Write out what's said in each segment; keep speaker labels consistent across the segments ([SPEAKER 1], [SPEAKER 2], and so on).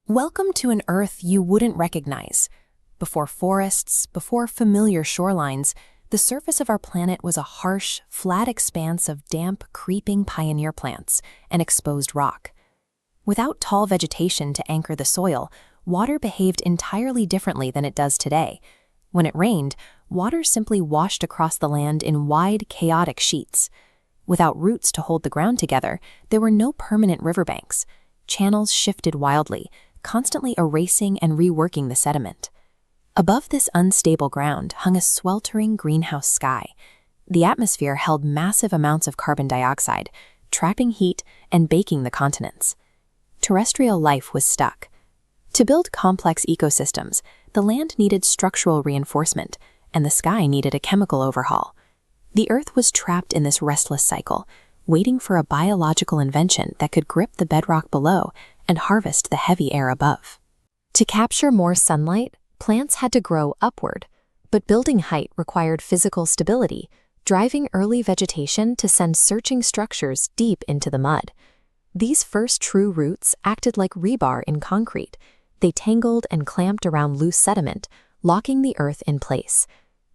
[SPEAKER 1] Welcome to an Earth you wouldn't recognize. Before forests, before familiar shorelines, the surface of our planet was a harsh, flat expanse of damp, creeping pioneer plants and exposed rock. Without tall vegetation to anchor the soil, water behaved entirely differently than it does today. When it rained, water simply washed across the land in wide, chaotic sheets. Without roots to hold the ground together, there were no permanent riverbanks. Channels shifted wildly, constantly erasing and reworking the sediment. Above this unstable ground hung a sweltering greenhouse sky. The atmosphere held massive amounts of carbon dioxide, trapping heat and baking the continents. Terrestrial life was stuck. To build complex ecosystems, the land needed structural reinforcement, and the sky needed a chemical overhaul. The Earth was trapped in this restless cycle, waiting for a biological invention that could grip the bedrock below and harvest the heavy air above. To capture more sunlight, plants had to grow upward, but building height required physical stability, driving early vegetation to send searching structures deep into the mud. These first true roots acted like rebar in concrete. They tangled and clamped around loose sediment, locking the earth in place.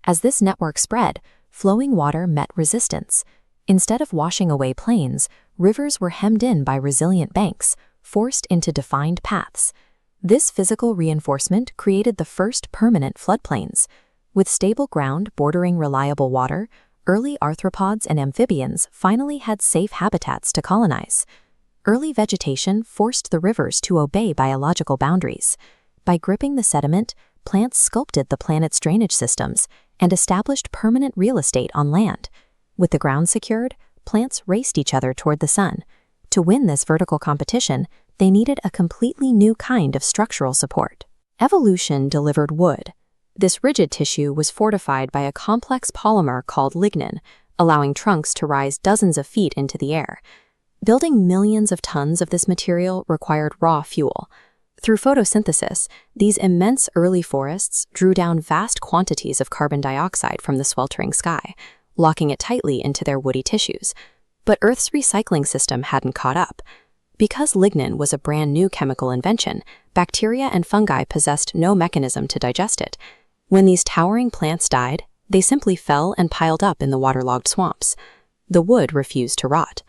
[SPEAKER 1] As this network spread, flowing water met resistance. Instead of washing away plains, rivers were hemmed in by resilient banks, forced into defined paths. This physical reinforcement created the first permanent floodplains. With stable ground bordering reliable water, early arthropods and amphibians finally had safe habitats to colonize. Early vegetation forced the rivers to obey biological boundaries. By gripping the sediment, plants sculpted the planet's drainage systems and established permanent real estate on land. With the ground secured, plants raced each other toward the sun. To win this vertical competition, they needed a completely new kind of structural support. Evolution delivered wood. This rigid tissue was fortified by a complex polymer called lignin, allowing trunks to rise dozens of feet into the air. Building millions of tons of this material required raw fuel. Through photosynthesis, these immense early forests drew down vast quantities of carbon dioxide from the sweltering sky, locking it tightly into their woody tissues. But Earth's recycling system hadn't caught up. Because lignin was a brand new chemical invention, bacteria and fungi possessed no mechanism to digest it. When these towering plants died, they simply fell and piled up in the waterlogged swamps. The wood refused to rot.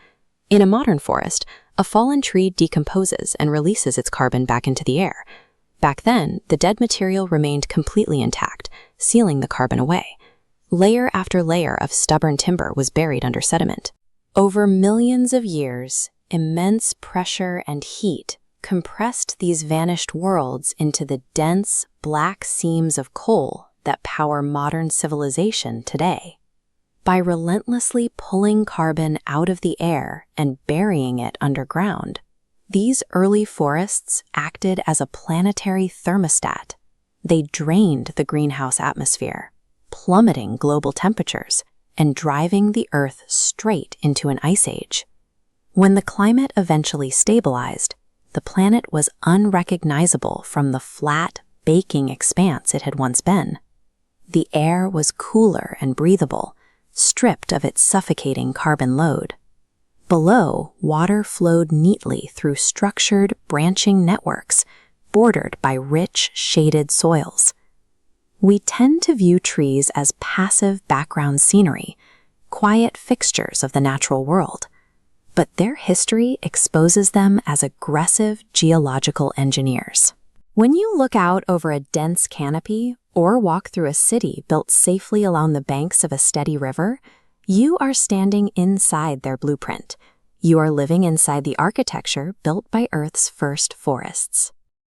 [SPEAKER 1] In a modern forest, a fallen tree decomposes and releases its carbon back into the air. Back then, the dead material remained completely intact, sealing the carbon away. Layer after layer of stubborn timber was buried under sediment. Over millions of years, immense pressure and heat compressed these vanished worlds into the dense, black seams of coal that power modern civilization today. By relentlessly pulling carbon out of the air and burying it underground, these early forests acted as a planetary thermostat. They drained the greenhouse atmosphere, plummeting global temperatures and driving the Earth straight into an ice age. When the climate eventually stabilized, the planet was unrecognizable from the flat, baking expanse it had once been. The air was cooler and breathable, stripped of its suffocating carbon load. Below, water flowed neatly through structured, branching networks, bordered by rich, shaded soils. We tend to view trees as passive background scenery, quiet fixtures of the natural world, but their history exposes them as aggressive geological engineers. When you look out over a dense canopy or walk through a city built safely along the banks of a steady river, you are standing inside their blueprint. You are living inside the architecture built by Earth's first forests.